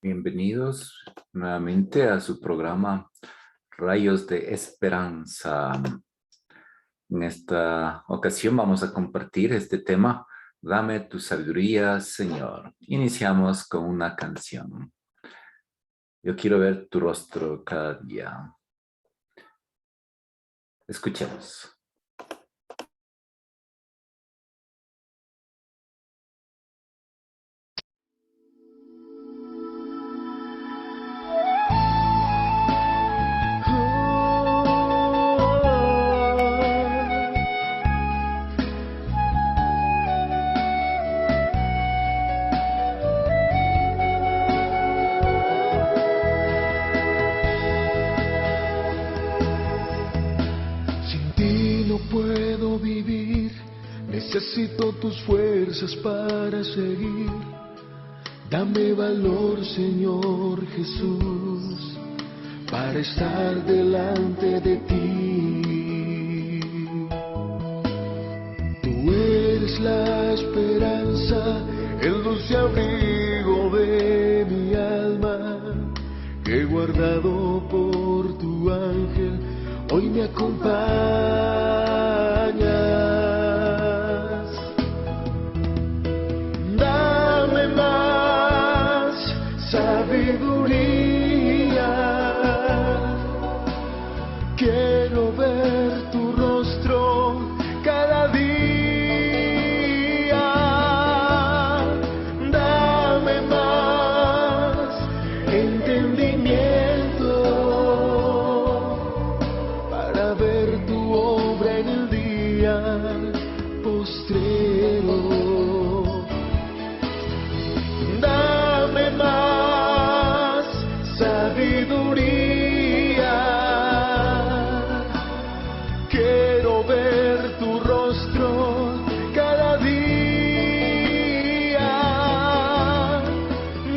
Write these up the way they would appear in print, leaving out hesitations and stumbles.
Bienvenidos nuevamente a su programa Rayos de Esperanza. En esta ocasión vamos a compartir este tema, Dame tu sabiduría, Señor. Iniciamos con una canción. Yo quiero ver tu rostro cada día. Escuchemos. Puedo vivir, necesito tus fuerzas para seguir. Dame valor, Señor Jesús, para estar delante de ti. Tú eres la esperanza, el dulce abrigo de mi alma, que guardado por tu ángel hoy me acompañas. Dame más sabiduría. Quiero ver tu rostro cada día. Dame más entendimiento para ver tu obra en el día postrero. Dame más sabiduría. Quiero ver tu rostro cada día.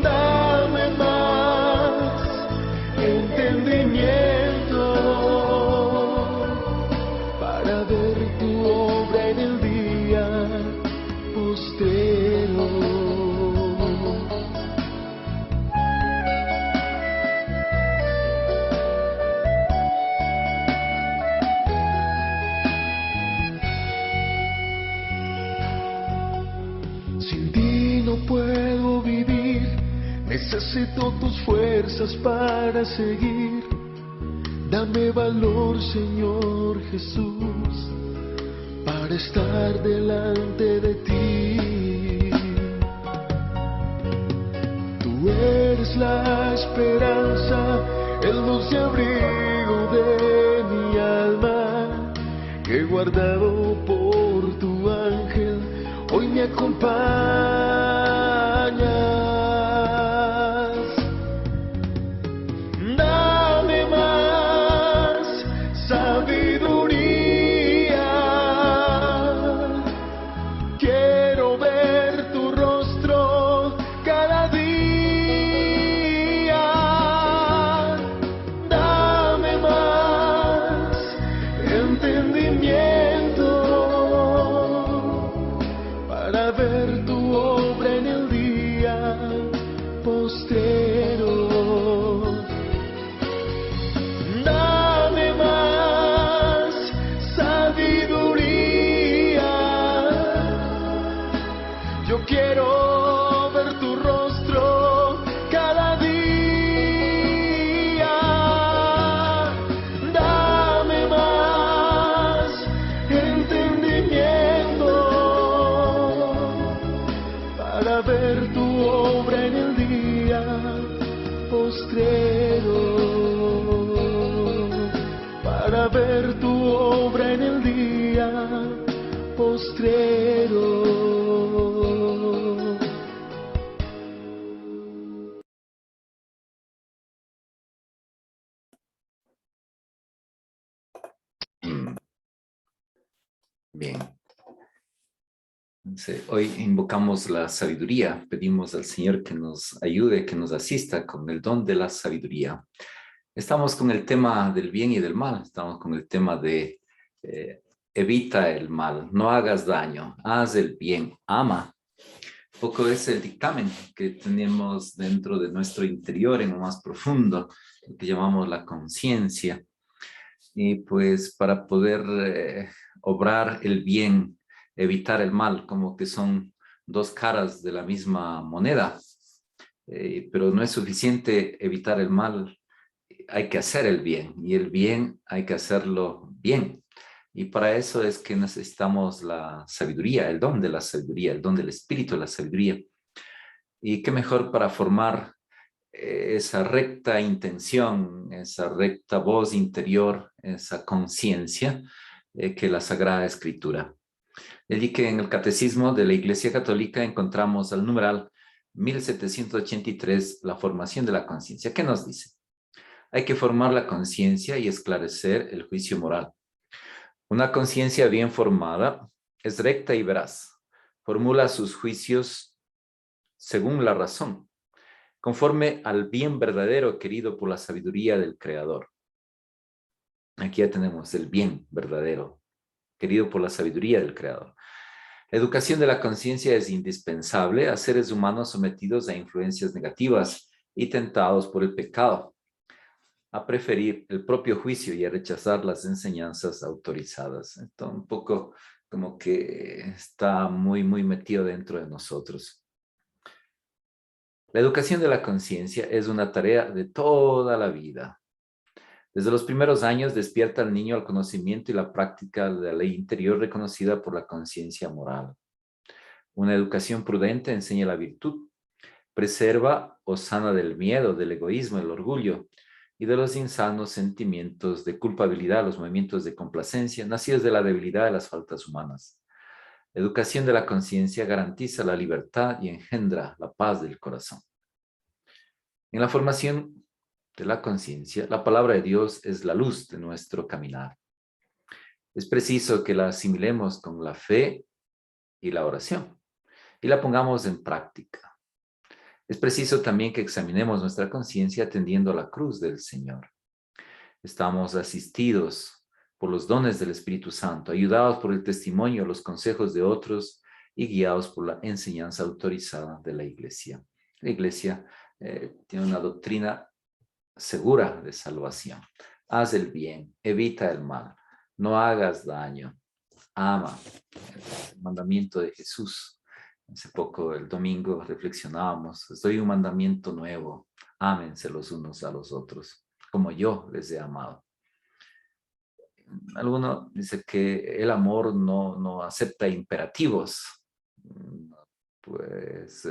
Dame más entendimiento para ver tu obra en el día postrero. Sin ti no puedo vivir, necesito tus fuerzas para seguir. Dame valor, Señor Jesús, para estar delante de ti. Tú eres la esperanza, el dulce abrigo de mi alma, que guardado por tu ángel hoy me acompañas. Dame más sabiduría. Quiero ver tu rostro cada día. Dame más entendimiento para ver tu obra en el día postrero. Dame más sabiduría. Yo quiero ver tu rostro cada día. Dame más entendimiento para ver tu obra en el día postrero. Para ver tu obra en el día postrero. Bien. Entonces, hoy invocamos la sabiduría. Pedimos al Señor que nos ayude, que nos asista con el don de la sabiduría. Estamos con el tema del bien y del mal. Estamos con el tema de evita el mal, no hagas daño, haz el bien, ama. poco es el dictamen que tenemos dentro de nuestro interior en lo más profundo, lo que llamamos la conciencia. Y pues para poder obrar el bien, evitar el mal, como que son dos caras de la misma moneda. Pero no es suficiente evitar el mal, hay que hacer el bien, y el bien hay que hacerlo bien. Y para eso es que necesitamos la sabiduría, el don de la sabiduría, el don del espíritu de la sabiduría. Y qué mejor para formar esa recta intención, esa recta voz interior, esa conciencia que la Sagrada Escritura. Allí que en el Catecismo de la Iglesia Católica encontramos al numeral 1783, la formación de la conciencia. ¿Qué nos dice? Hay que formar la conciencia y esclarecer el juicio moral. Una conciencia bien formada es recta y veraz. Formula sus juicios según la razón, conforme al bien verdadero querido por la sabiduría del Creador. Aquí ya tenemos el bien verdadero querido por la sabiduría del Creador. La educación de la conciencia es indispensable a seres humanos sometidos a influencias negativas y tentados por el pecado, a preferir el propio juicio y a rechazar las enseñanzas autorizadas. Entonces, un poco como que está muy metido dentro de nosotros. La educación de la conciencia es una tarea de toda la vida. Desde los primeros años despierta al niño al conocimiento y la práctica de la ley interior reconocida por la conciencia moral. Una educación prudente enseña la virtud, preserva o sana del miedo, del egoísmo, del orgullo y de los insanos sentimientos de culpabilidad, los movimientos de complacencia, nacidos de la debilidad de las faltas humanas. La educación de la conciencia garantiza la libertad y engendra la paz del corazón. En la formación de la conciencia, la palabra de Dios es la luz de nuestro caminar. Es preciso que la asimilemos con la fe y la oración y la pongamos en práctica. Es preciso también que examinemos nuestra conciencia atendiendo a la cruz del Señor. Estamos asistidos por los dones del Espíritu Santo, ayudados por el testimonio, los consejos de otros y guiados por la enseñanza autorizada de la Iglesia. La Iglesia tiene una doctrina segura de salvación. Haz el bien, evita el mal, no hagas daño, ama. El mandamiento de Jesús. Hace poco, el domingo, reflexionábamos, les doy un mandamiento nuevo, ámense los unos a los otros, como yo les he amado. Alguno dice que el amor no acepta imperativos. Pues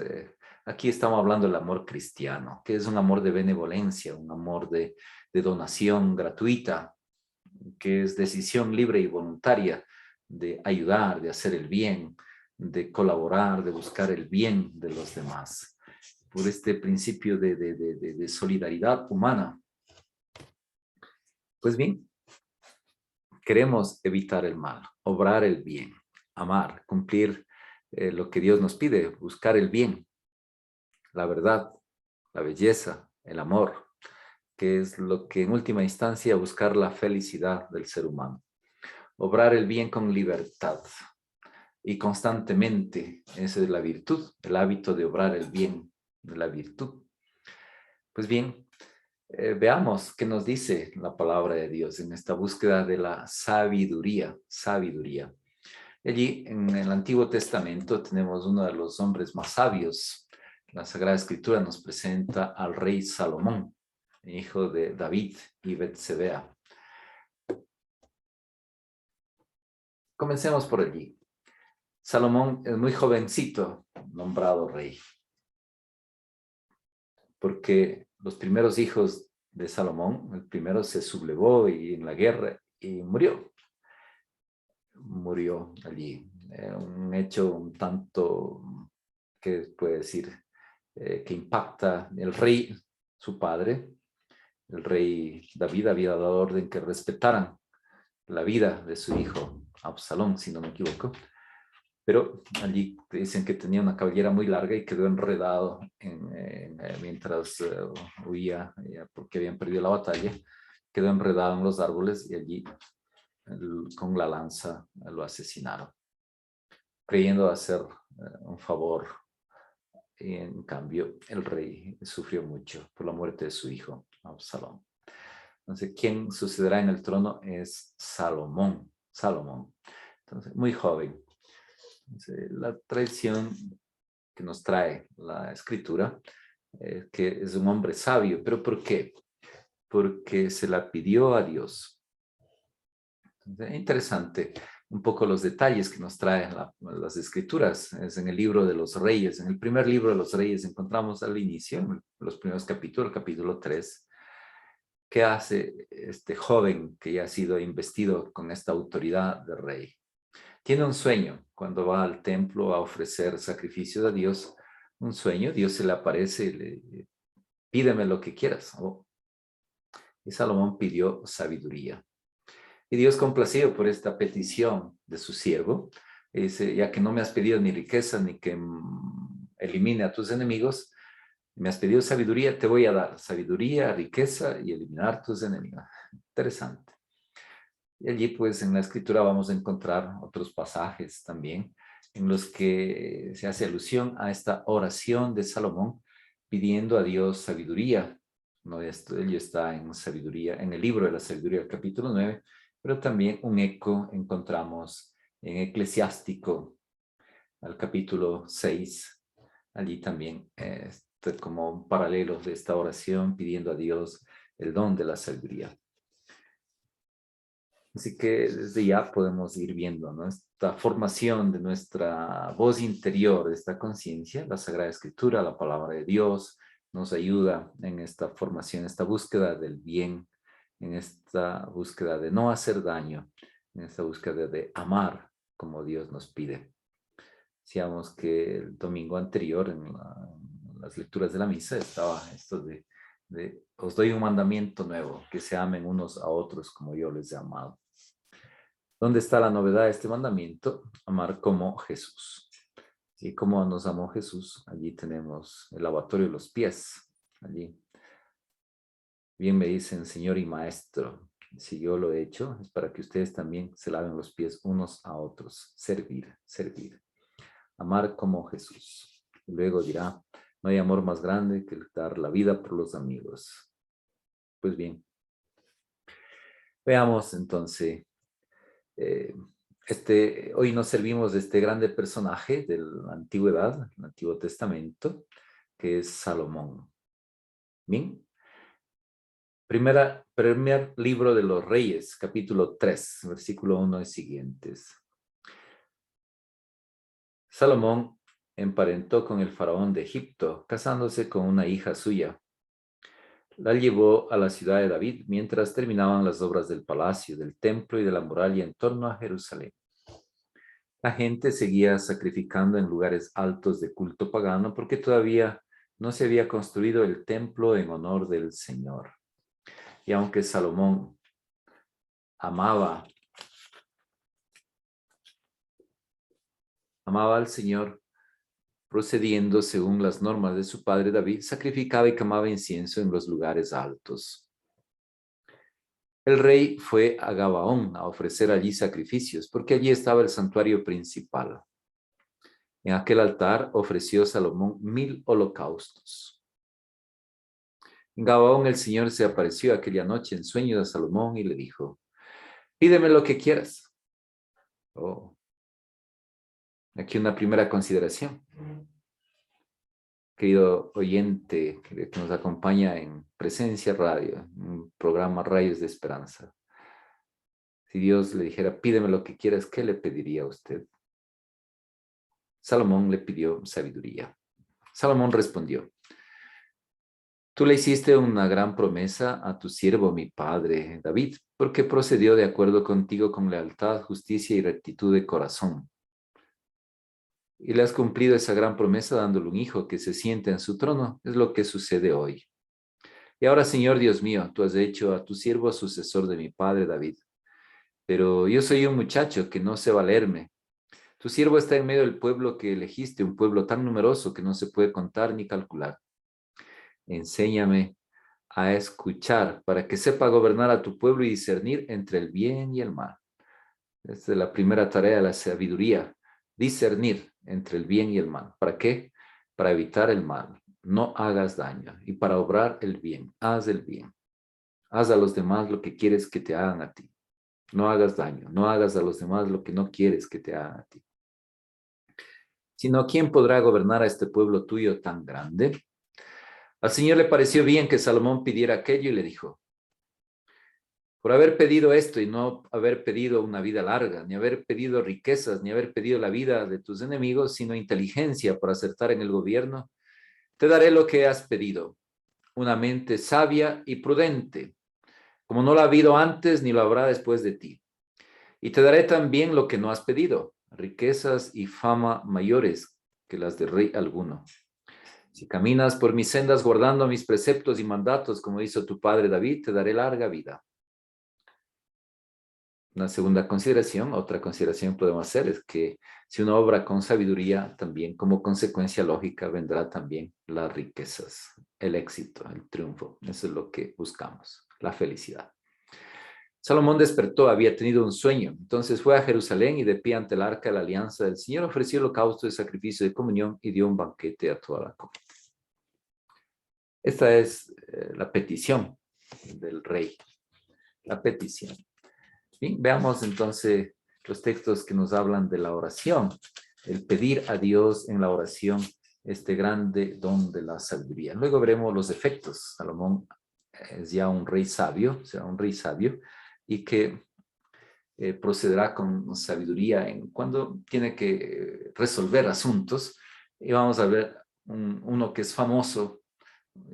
aquí estamos hablando del amor cristiano, que es un amor de benevolencia, un amor de donación gratuita, que es decisión libre y voluntaria de ayudar, de hacer el bien, de colaborar, de buscar el bien de los demás, por este principio de solidaridad humana. Pues bien, queremos evitar el mal, obrar el bien, amar, cumplir lo que Dios nos pide, buscar el bien, la verdad, la belleza, el amor, que es lo que en última instancia buscar la felicidad del ser humano. Obrar el bien con libertad y constantemente, esa es la virtud, el hábito de obrar el bien, de la virtud. Pues bien, veamos qué nos dice la palabra de Dios en esta búsqueda de la sabiduría, sabiduría. Allí en el Antiguo Testamento tenemos uno de los hombres más sabios. La Sagrada Escritura nos presenta al rey Salomón, hijo de David y Betsebea. Comencemos por allí. Salomón es muy jovencito nombrado rey, porque los primeros hijos de Salomón, el primero se sublevó y en la guerra y murió. Murió allí. Un hecho un tanto, que puede decir, que impacta. El rey, su padre, el rey David, había dado orden que respetaran la vida de su hijo Absalón, si no me equivoco. Pero allí dicen que tenía una cabellera muy larga y quedó enredado mientras huía, porque habían perdido la batalla. Quedó enredado en los árboles y allí con la lanza lo asesinaron, creyendo hacer un favor Y en cambio, el rey sufrió mucho por la muerte de su hijo, Absalón. Entonces, ¿quién sucederá en el trono? Es Salomón. Salomón. Entonces, muy joven. Entonces, la tradición que nos trae la escritura es que es un hombre sabio. ¿Pero por qué? Porque se la pidió a Dios. Entonces, es interesante un poco los detalles que nos traen las escrituras. Es en el libro de los reyes. En el primer libro de los reyes encontramos al inicio, en los primeros capítulos, el capítulo 3, ¿qué hace este joven que ya ha sido investido con esta autoridad de rey? Tiene un sueño cuando va al templo a ofrecer sacrificios a Dios. Un sueño, Dios se le aparece y le pídeme lo que quieras. Oh. Y Salomón pidió sabiduría. Y Dios, complacido por esta petición de su siervo, dice, ya que no me has pedido ni riqueza ni que elimine a tus enemigos, me has pedido sabiduría, te voy a dar sabiduría, riqueza y eliminar tus enemigos. Interesante. Y allí pues en la escritura vamos a encontrar otros pasajes también en los que se hace alusión a esta oración de Salomón pidiendo a Dios sabiduría. No, ello está en sabiduría, en el libro de la sabiduría, el capítulo 9, pero también un eco encontramos en Eclesiástico, al capítulo 6. Allí también como paralelos de esta oración pidiendo a Dios el don de la sabiduría. Así que desde ya podemos ir viendo, ¿no? Esta formación de nuestra voz interior, de esta conciencia, la Sagrada Escritura, la palabra de Dios, nos ayuda en esta formación, esta búsqueda del bien, en esta búsqueda de no hacer daño, en esta búsqueda de amar como Dios nos pide. Decíamos que el domingo anterior en las lecturas de la misa estaba esto de os doy un mandamiento nuevo, que se amen unos a otros como yo les he amado. ¿Dónde está la novedad de este mandamiento? Amar como Jesús. ¿Y cómo nos amó Jesús? Allí tenemos el lavatorio de los pies. Allí. Bien me dicen, Señor y Maestro, si yo lo he hecho, es para que ustedes también se laven los pies unos a otros. Servir, servir. Amar como Jesús. Y luego dirá, no hay amor más grande que dar la vida por los amigos. Pues bien, veamos entonces, hoy nos servimos de este grande personaje de la antigüedad, el Antiguo Testamento, que es Salomón. Bien, primer libro de los Reyes, capítulo 3, versículo 1 y siguientes. Salomón emparentó con el faraón de Egipto, casándose con una hija suya. La llevó a la ciudad de David mientras terminaban las obras del palacio, del templo y de la muralla en torno a Jerusalén. La gente seguía sacrificando en lugares altos de culto pagano porque todavía no se había construido el templo en honor del Señor. Y aunque Salomón amaba al Señor, procediendo según las normas de su padre David, sacrificaba y quemaba incienso en los lugares altos. El rey fue a Gabaón a ofrecer allí sacrificios, porque allí estaba el santuario principal. En aquel altar ofreció Salomón 1000 holocaustos. En Gabaón el Señor se apareció aquella noche en sueño a Salomón y le dijo, pídeme lo que quieras. Oh. Aquí una primera consideración. Querido oyente que nos acompaña en Presencia Radio, un programa Rayos de Esperanza. Si Dios le dijera, pídeme lo que quieras, ¿qué le pediría a usted? Salomón le pidió sabiduría. Salomón respondió, tú le hiciste una gran promesa a tu siervo, mi padre David, porque procedió de acuerdo contigo con lealtad, justicia y rectitud de corazón. Y le has cumplido esa gran promesa dándole un hijo que se siente en su trono. Es lo que sucede hoy. Y ahora, Señor Dios mío, tú has hecho a tu siervo sucesor de mi padre David. Pero yo soy un muchacho que no sé valerme. Tu siervo está en medio del pueblo que elegiste, un pueblo tan numeroso que no se puede contar ni calcular. Enséñame a escuchar para que sepa gobernar a tu pueblo y discernir entre el bien y el mal. Esta es la primera tarea de la sabiduría, discernir entre el bien y el mal. ¿Para qué? para evitar el mal, no hagas daño, y para obrar el bien, haz el bien. Haz a los demás lo que quieres que te hagan a ti. No hagas daño, no hagas a los demás lo que no quieres que te hagan a ti. Sino, ¿quién podrá gobernar a este pueblo tuyo tan grande? Al Señor le pareció bien que Salomón pidiera aquello y le dijo: por haber pedido esto y no haber pedido una vida larga, ni haber pedido riquezas, ni haber pedido la vida de tus enemigos, sino inteligencia para acertar en el gobierno, te daré lo que has pedido, una mente sabia y prudente, como no la ha habido antes ni lo habrá después de ti. Y te daré también lo que no has pedido, riquezas y fama mayores que las de rey alguno. Si caminas por mis sendas guardando mis preceptos y mandatos, como hizo tu padre David, te daré larga vida. Una segunda consideración, otra consideración podemos hacer es que si uno obra con sabiduría, también como consecuencia lógica vendrá también las riquezas, el éxito, el triunfo. Eso es lo que buscamos, la felicidad. Salomón despertó, había tenido un sueño. Entonces fue a Jerusalén y de pie ante el arca de la alianza del Señor ofreció holocausto de sacrificio de comunión y dio un banquete a toda la comunidad. Esta es la petición del rey, la petición. Bien, veamos entonces los textos que nos hablan de la oración, el pedir a Dios en la oración este grande don de la sabiduría. Luego veremos los efectos. Salomón es ya un rey sabio, será un rey sabio, y que procederá con sabiduría cuando tiene que resolver asuntos. Y vamos a ver uno que es famoso,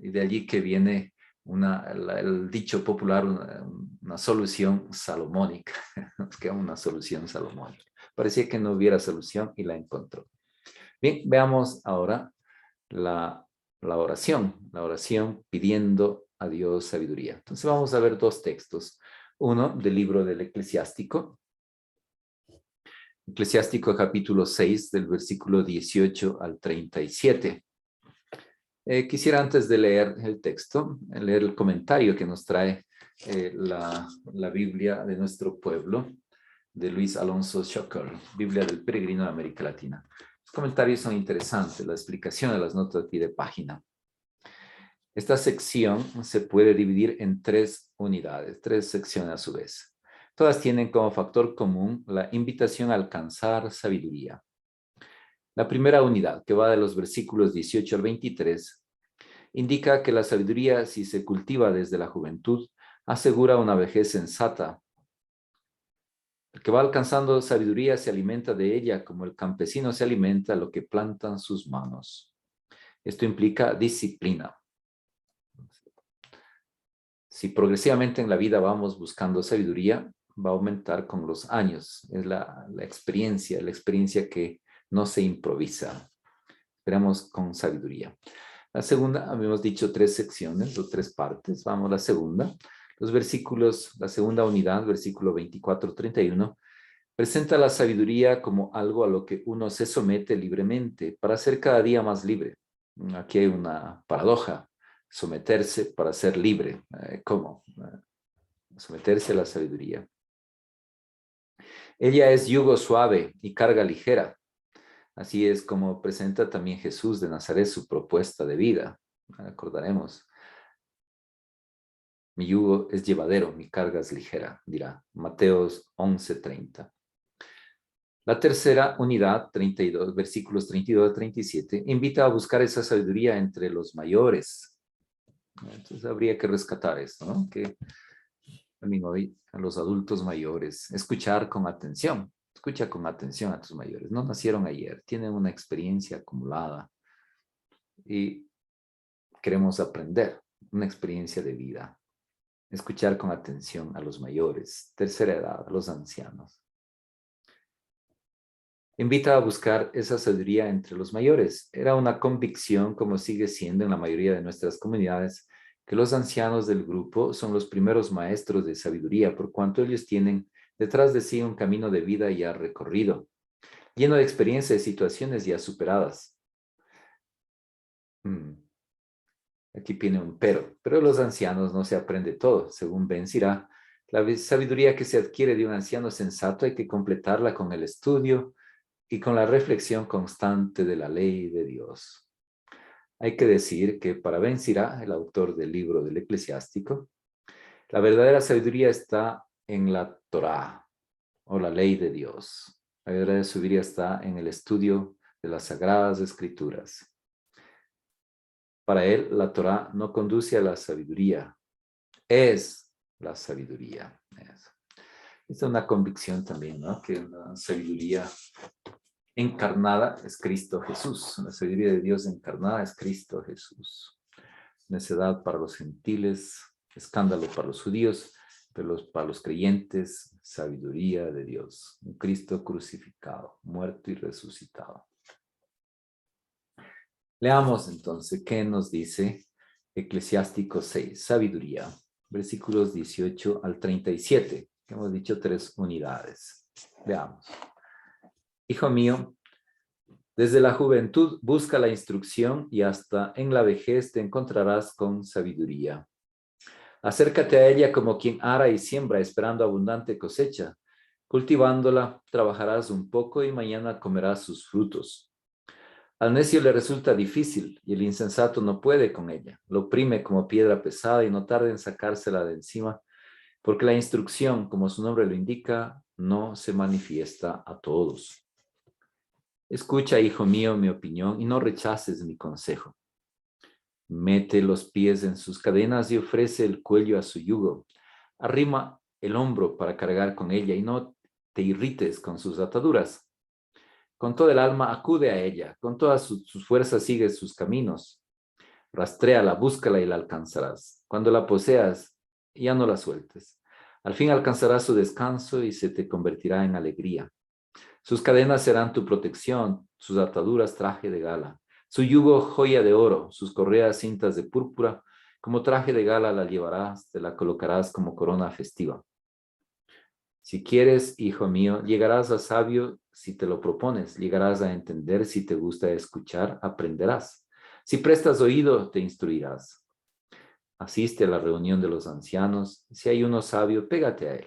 y de allí que viene el dicho popular, una solución salomónica, que una solución salomónica. Parecía que no hubiera solución y la encontró. Bien, veamos ahora la oración pidiendo a Dios sabiduría. Entonces vamos a ver dos textos. Uno del libro del Eclesiástico capítulo 6, del versículo 18 al 37. Quisiera antes de leer el texto, leer el comentario que nos trae la Biblia de nuestro pueblo, de Luis Alonso Schocker, Biblia del Peregrino de América Latina. Los comentarios son interesantes, la explicación de las notas de pie de página. Esta sección se puede dividir en tres unidades, tres secciones a su vez. Todas tienen como factor común la invitación a alcanzar sabiduría. La primera unidad, que va de los versículos 18 al 23, indica que la sabiduría, si se cultiva desde la juventud, asegura una vejez sensata. El que va alcanzando sabiduría se alimenta de ella como el campesino se alimenta de lo que plantan sus manos. Esto implica disciplina. Si progresivamente en la vida vamos buscando sabiduría, va a aumentar con los años. Es la experiencia que no se improvisa. Esperamos con sabiduría. La segunda, habíamos dicho tres secciones o tres partes. Vamos a la segunda. Los versículos, la segunda unidad, versículo 24-31, presenta la sabiduría como algo a lo que uno se somete libremente para ser cada día más libre. Aquí hay una paradoja. Someterse para ser libre. ¿Cómo? Someterse a la sabiduría. Ella es yugo suave y carga ligera. Así es como presenta también Jesús de Nazaret su propuesta de vida. Acordaremos. Mi yugo es llevadero, mi carga es ligera, dirá Mateos 11:30. La tercera unidad, 32, versículos 32 a 37, invita a buscar esa sabiduría entre los mayores. Entonces habría que rescatar esto, ¿no? Que también hoy a los adultos mayores, escuchar con atención. Escucha con atención a tus mayores. No nacieron ayer, tienen una experiencia acumulada y queremos aprender, una experiencia de vida. Escuchar con atención a los mayores, tercera edad, a los ancianos. Invita a buscar esa sabiduría entre los mayores. Era una convicción, como sigue siendo en la mayoría de nuestras comunidades, que los ancianos del grupo son los primeros maestros de sabiduría, por cuanto ellos tienen detrás de sí un camino de vida ya recorrido, lleno de experiencias y situaciones ya superadas. Aquí viene un pero los ancianos no se aprende todo. Según Ben Sira, la sabiduría que se adquiere de un anciano sensato hay que completarla con el estudio y con la reflexión constante de la ley de Dios. Hay que decir que para Ben Sira, el autor del libro del Eclesiástico, la verdadera sabiduría está en la Torá, o la ley de Dios. La verdadera sabiduría está en el estudio de las Sagradas Escrituras. Para él, la Torá no conduce a la sabiduría, es la sabiduría. Esta es una convicción también, ¿no? Que la sabiduría encarnada es Cristo Jesús. La sabiduría de Dios encarnada es Cristo Jesús. Necedad para los gentiles, escándalo para los judíos, pero para los creyentes, sabiduría de Dios. Un Cristo crucificado, muerto y resucitado. Leamos entonces qué nos dice Eclesiástico 6, sabiduría, versículos 18 al 37, que hemos dicho 3 unidades. Veamos. Hijo mío, desde la juventud busca la instrucción y hasta en la vejez te encontrarás con sabiduría. Acércate a ella como quien ara y siembra esperando abundante cosecha. Cultivándola, trabajarás un poco y mañana comerás sus frutos. Al necio le resulta difícil y el insensato no puede con ella. Lo oprime como piedra pesada y no tarda en sacársela de encima, porque la instrucción, como su nombre lo indica, no se manifiesta a todos. Escucha, hijo mío, mi opinión y no rechaces mi consejo. Mete los pies en sus cadenas y ofrece el cuello a su yugo. Arrima el hombro para cargar con ella y no te irrites con sus ataduras. Con toda el alma acude a ella, con todas sus fuerzas sigue sus caminos. Rastréala, búscala y la alcanzarás. Cuando la poseas, ya no la sueltes. Al fin alcanzarás su descanso y se te convertirá en alegría. Sus cadenas serán tu protección, sus ataduras traje de gala. Su yugo joya de oro, sus correas cintas de púrpura. Como traje de gala la llevarás, te la colocarás como corona festiva. Si quieres, hijo mío, llegarás a sabio si te lo propones, llegarás a entender si te gusta escuchar, aprenderás. Si prestas oído, te instruirás. Asiste a la reunión de los ancianos, si hay uno sabio, pégate a él.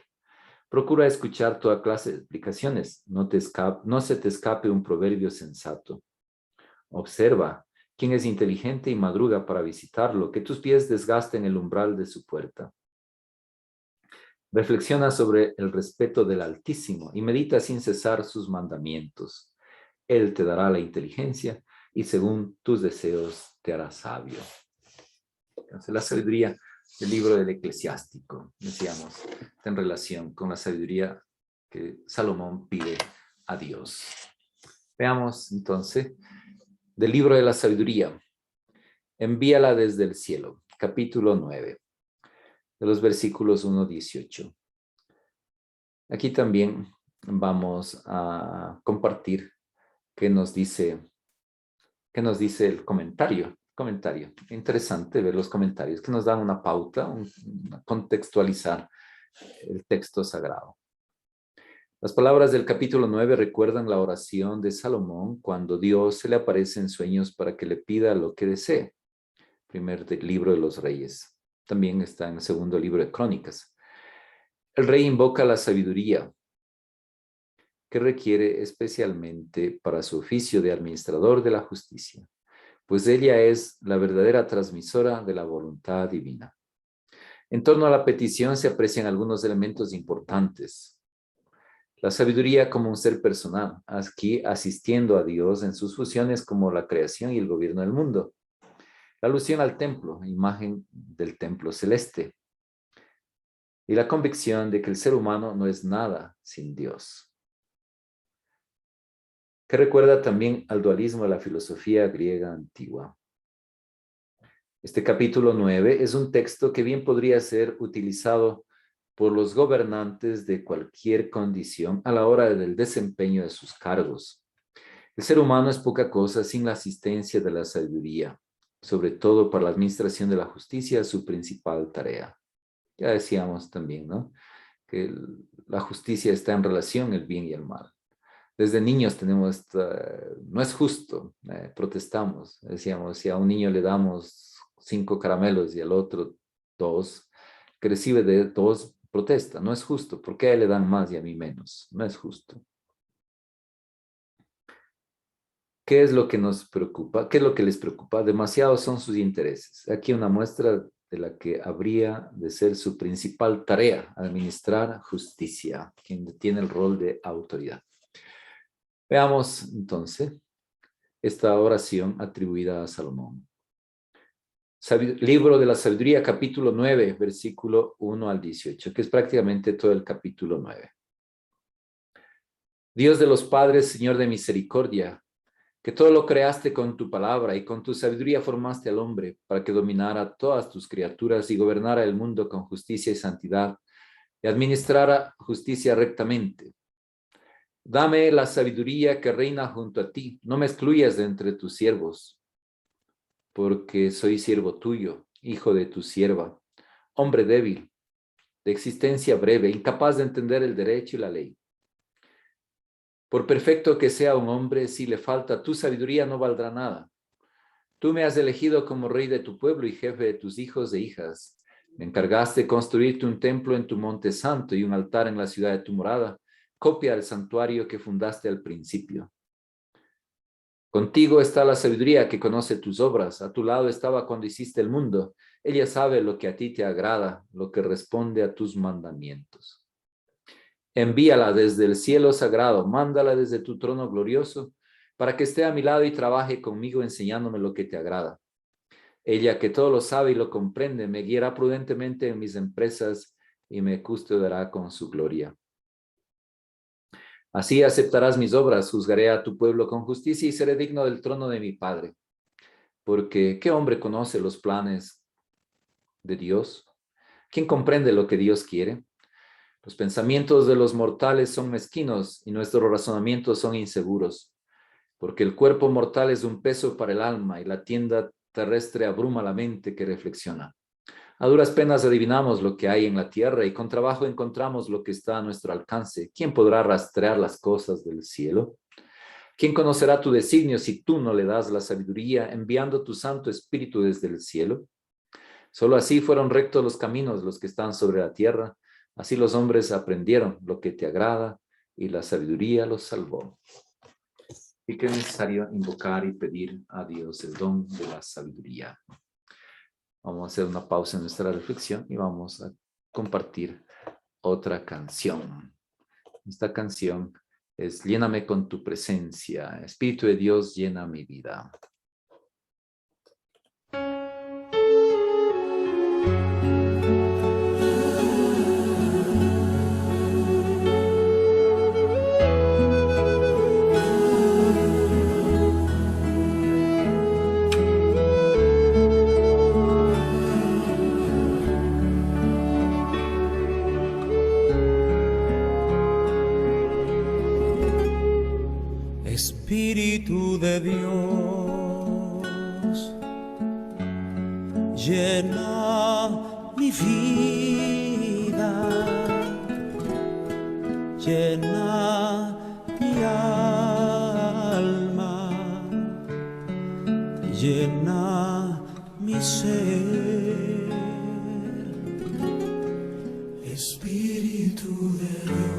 Procura escuchar toda clase de explicaciones, no se te escape un proverbio sensato. Observa quién es inteligente y madruga para visitarlo, que tus pies desgasten el umbral de su puerta. Reflexiona sobre el respeto del Altísimo y medita sin cesar sus mandamientos. Él te dará la inteligencia y según tus deseos te hará sabio. Entonces, la sabiduría del libro del Eclesiástico, decíamos, está en relación con la sabiduría que Salomón pide a Dios. Veamos entonces, del libro de la sabiduría, envíala desde el cielo, capítulo 9, de los versículos 1 a 18. Aquí también vamos a compartir qué nos dice el comentario. Interesante ver los comentarios que nos dan una pauta, contextualizar el texto sagrado. Las palabras del capítulo 9 recuerdan la oración de Salomón cuando Dios se le aparece en sueños para que le pida lo que desee. Primer libro de los Reyes. También está en el segundo libro de Crónicas. El rey invoca la sabiduría que requiere especialmente para su oficio de administrador de la justicia, pues ella es la verdadera transmisora de la voluntad divina. En torno a la petición se aprecian algunos elementos importantes. La sabiduría como un ser personal, aquí asistiendo a Dios en sus funciones como la creación y el gobierno del mundo. La alusión al templo, imagen del templo celeste. Y la convicción de que el ser humano no es nada sin Dios. Que recuerda también al dualismo de la filosofía griega antigua. Este capítulo 9 es un texto que bien podría ser utilizado por los gobernantes de cualquier condición a la hora del desempeño de sus cargos. El ser humano es poca cosa sin la asistencia de la sabiduría, sobre todo para la administración de la justicia, su principal tarea. Ya decíamos también, ¿no? Que la justicia está en relación el bien y el mal. Desde niños tenemos no es justo, protestamos. Decíamos, si a un niño le damos 5 caramelos y al otro 2, que recibe de 2 protesta. No es justo. ¿Por qué a él le dan más y a mí menos? No es justo. ¿Qué es lo que nos preocupa? ¿Qué es lo que les preocupa? Demasiados son sus intereses. Aquí una muestra de la que habría de ser su principal tarea, administrar justicia, quien tiene el rol de autoridad. Veamos entonces esta oración atribuida a Salomón. Libro de la Sabiduría, capítulo 9, versículo 1 al 18, que es prácticamente todo el capítulo 9. Dios de los padres, Señor de misericordia, que todo lo creaste con tu palabra y con tu sabiduría formaste al hombre para que dominara todas tus criaturas y gobernara el mundo con justicia y santidad y administrara justicia rectamente. Dame la sabiduría que reina junto a ti, no me excluyas de entre tus siervos, porque soy siervo tuyo, hijo de tu sierva, hombre débil, de existencia breve, incapaz de entender el derecho y la ley. Por perfecto que sea un hombre, si le falta tu sabiduría no valdrá nada. Tú me has elegido como rey de tu pueblo y jefe de tus hijos e hijas. Me encargaste construirte un templo en tu monte santo y un altar en la ciudad de tu morada, copia del santuario que fundaste al principio. Contigo está la sabiduría que conoce tus obras. A tu lado estaba cuando hiciste el mundo. Ella sabe lo que a ti te agrada, lo que responde a tus mandamientos. Envíala desde el cielo sagrado, mándala desde tu trono glorioso, para que esté a mi lado y trabaje conmigo enseñándome lo que te agrada. Ella que todo lo sabe y lo comprende, me guiará prudentemente en mis empresas y me custodiará con su gloria. Así aceptarás mis obras, juzgaré a tu pueblo con justicia y seré digno del trono de mi Padre. Porque ¿qué hombre conoce los planes de Dios? ¿Quién comprende lo que Dios quiere? Los pensamientos de los mortales son mezquinos y nuestros razonamientos son inseguros, porque el cuerpo mortal es un peso para el alma y la tienda terrestre abruma la mente que reflexiona. A duras penas adivinamos lo que hay en la tierra y con trabajo encontramos lo que está a nuestro alcance. ¿Quién podrá rastrear las cosas del cielo? ¿Quién conocerá tu designio si tú no le das la sabiduría, enviando tu Santo Espíritu desde el cielo? Solo así fueron rectos los caminos los que están sobre la tierra. Así los hombres aprendieron lo que te agrada y la sabiduría los salvó. Y que es necesario invocar y pedir a Dios el don de la sabiduría. Vamos a hacer una pausa en nuestra reflexión y vamos a compartir otra canción. Esta canción es Lléname con tu presencia. Espíritu de Dios, llena mi vida. Espíritu de Dios, llena mi vida, llena mi alma, llena mi ser. Espíritu de Dios,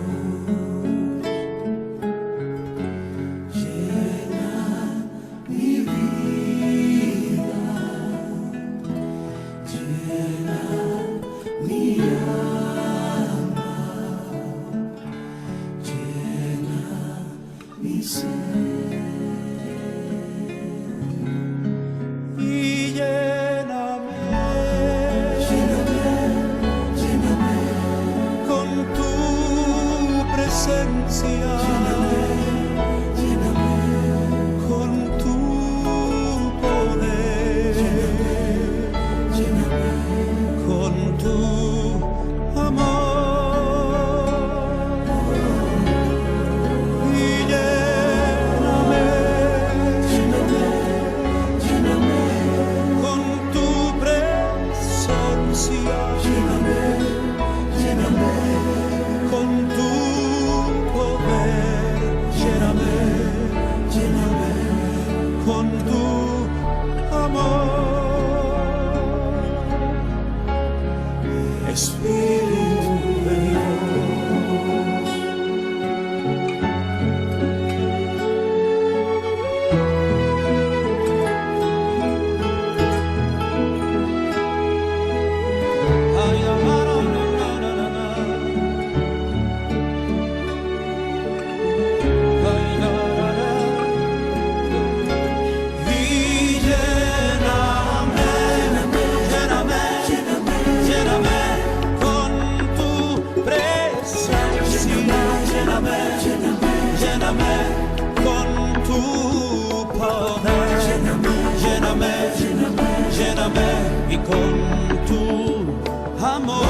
con tu amor.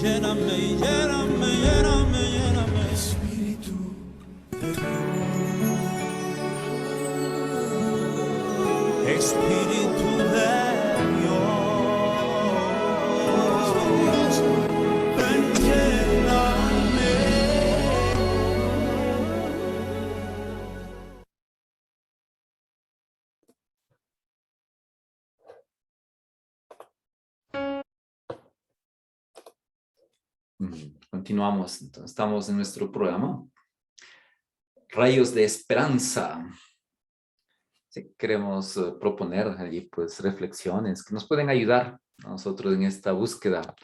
Lléname, lléname, lléname, lléname, Espíritu de Dios. Espíritu de Dios, ven, lléname. Continuamos, entonces estamos en nuestro programa Rayos de Esperanza. Sí, queremos proponer allí pues reflexiones que nos pueden ayudar a nosotros en esta búsqueda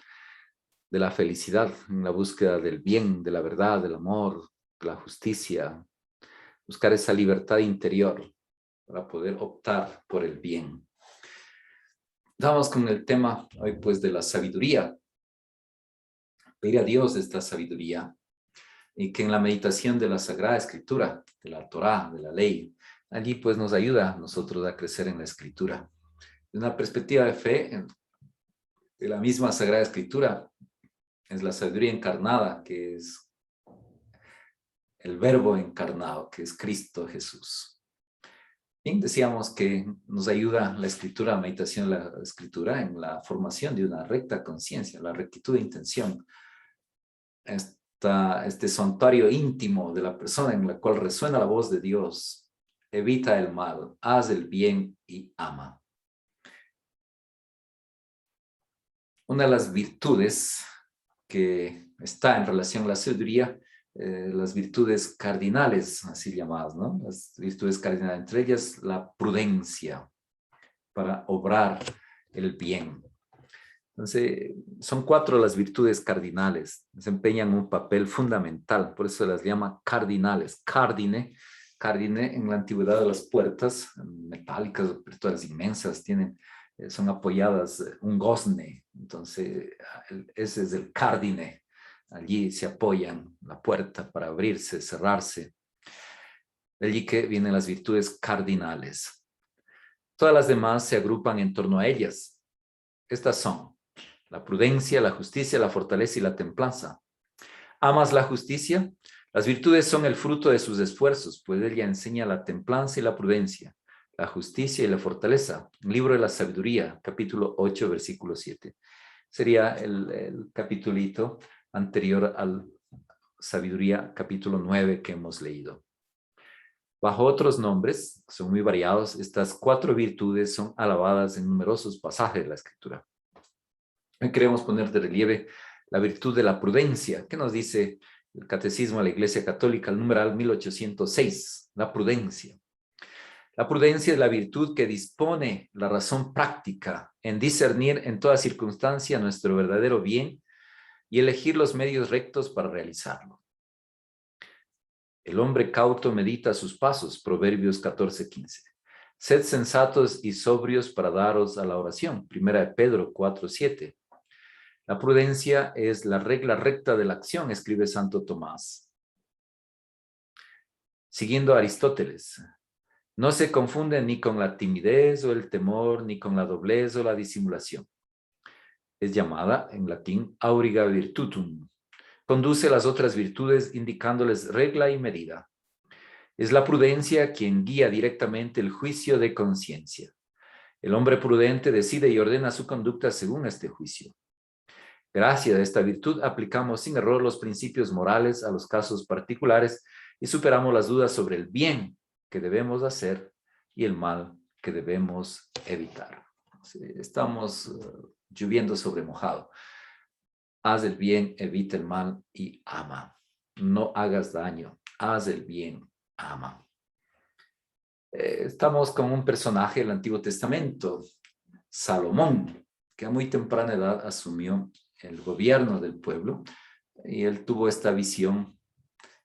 de la felicidad, en la búsqueda del bien, de la verdad, del amor, de la justicia, buscar esa libertad interior para poder optar por el bien. Estamos con el tema hoy pues de la sabiduría. Pedir a Dios esta sabiduría y que en la meditación de la Sagrada Escritura, de la Torá, de la ley, allí pues nos ayuda a nosotros a crecer en la Escritura. De una perspectiva de fe, de la misma Sagrada Escritura, es la sabiduría encarnada, que es el Verbo encarnado, que es Cristo Jesús. Bien, decíamos que nos ayuda la Escritura, la meditación de la Escritura, en la formación de una recta conciencia, la rectitud de intención. Este santuario íntimo de la persona en la cual resuena la voz de Dios. Evita el mal, haz el bien y ama. Una de las virtudes que está en relación a la sabiduría, las virtudes cardinales, así llamadas, ¿no? Las virtudes cardinales, entre ellas la prudencia para obrar el bien. Entonces, son 4 las virtudes cardinales, desempeñan un papel fundamental, por eso las llama cardinales. Cardine en la antigüedad de las puertas metálicas, puertas inmensas, son apoyadas un gozne, entonces ese es el cardine, allí se apoyan la puerta para abrirse, cerrarse. De allí que vienen las virtudes cardinales. Todas las demás se agrupan en torno a ellas. Estas son la prudencia, la justicia, la fortaleza y la templanza. ¿Amas la justicia? Las virtudes son el fruto de sus esfuerzos, pues ella enseña la templanza y la prudencia, la justicia y la fortaleza. Libro de la Sabiduría, capítulo 8, versículo 7. Sería el capitulito anterior al Sabiduría, capítulo 9, que hemos leído. Bajo otros nombres, que son muy variados, estas 4 virtudes son alabadas en numerosos pasajes de la Escritura. Hoy queremos poner de relieve la virtud de la prudencia. ¿Qué nos dice el Catecismo de la Iglesia Católica, el numeral 1806? La prudencia. La prudencia es la virtud que dispone la razón práctica en discernir en toda circunstancia nuestro verdadero bien y elegir los medios rectos para realizarlo. El hombre cauto medita sus pasos, Proverbios 14:15. Sed sensatos y sobrios para daros a la oración, 1 Pedro 4:7. La prudencia es la regla recta de la acción, escribe Santo Tomás. Siguiendo a Aristóteles, no se confunde ni con la timidez o el temor, ni con la doblez o la disimulación. Es llamada en latín auriga virtutum. Conduce las otras virtudes indicándoles regla y medida. Es la prudencia quien guía directamente el juicio de conciencia. El hombre prudente decide y ordena su conducta según este juicio. Gracias a esta virtud aplicamos sin error los principios morales a los casos particulares y superamos las dudas sobre el bien que debemos hacer y el mal que debemos evitar. Sí, estamos lloviendo sobre mojado. Haz el bien, evita el mal y ama. No hagas daño, haz el bien, ama. Estamos con un personaje del Antiguo Testamento, Salomón, que a muy temprana edad asumió el gobierno del pueblo y él tuvo esta visión,